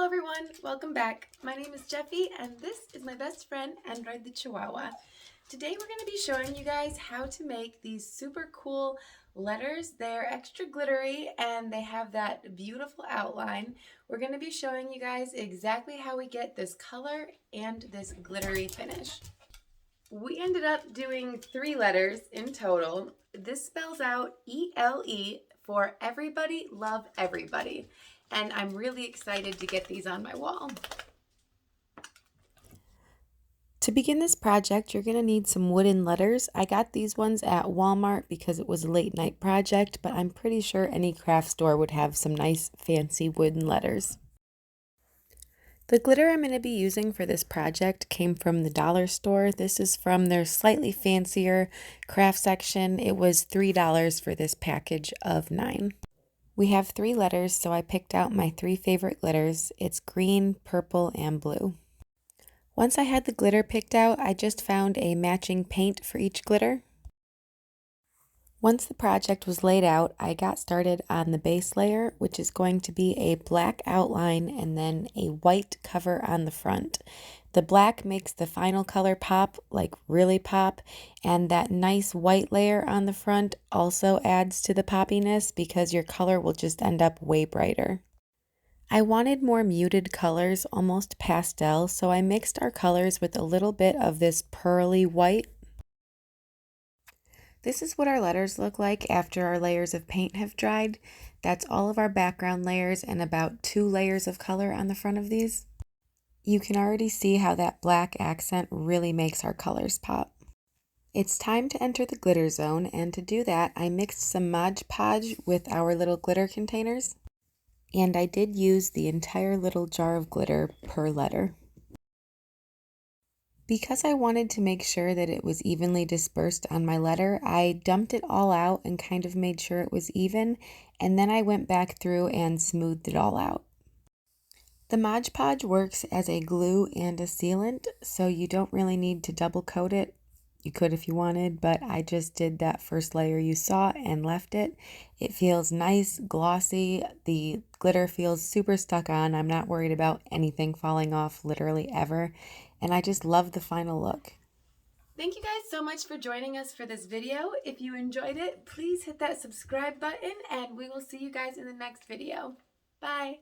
everyone, welcome back. My name is Jeffy and this is my best friend Android the Chihuahua. Today we're going to be showing you guys how to make these super cool letters. They're extra glittery and they have that beautiful outline. We're going to be showing you guys exactly how we get this color and this glittery finish. We ended up doing 3 letters in total. This spells out ELE for Everybody Love Everybody. And I'm really excited to get these on my wall. To begin this project, you're going to need some wooden letters. I got these ones at Walmart because it was a late night project, but I'm pretty sure any craft store would have some nice fancy wooden letters. The glitter I'm going to be using for this project came from the dollar store. This is from their slightly fancier craft section. It was $3 for this package of 9. We have 3 letters, so I picked out my 3 favorite glitters. It's green, purple, and blue. Once I had the glitter picked out, I just found a matching paint for each glitter. Once the project was laid out, I got started on the base layer, which is going to be a black outline and then a white cover on the front. The black makes the final color pop, like really pop, and that nice white layer on the front also adds to the poppiness because your color will just end up way brighter. I wanted more muted colors, almost pastel, so I mixed our colors with a little bit of this pearly white. This is what our letters look like after our layers of paint have dried. That's all of our background layers and about 2 layers of color on the front of these. You can already see how that black accent really makes our colors pop. It's time to enter the glitter zone, and to do that I mixed some Mod Podge with our little glitter containers. And I did use the entire little jar of glitter per letter. Because I wanted to make sure that it was evenly dispersed on my letter, I dumped it all out and kind of made sure it was even, and then I went back through and smoothed it all out. The Mod Podge works as a glue and a sealant, so you don't really need to double coat it. You could if you wanted, but I just did that first layer you saw and left it. It feels nice, glossy. The glitter feels super stuck on. I'm not worried about anything falling off literally ever. And I just love the final look. Thank you guys so much for joining us for this video. If you enjoyed it, please hit that subscribe button and we will see you guys in the next video. Bye.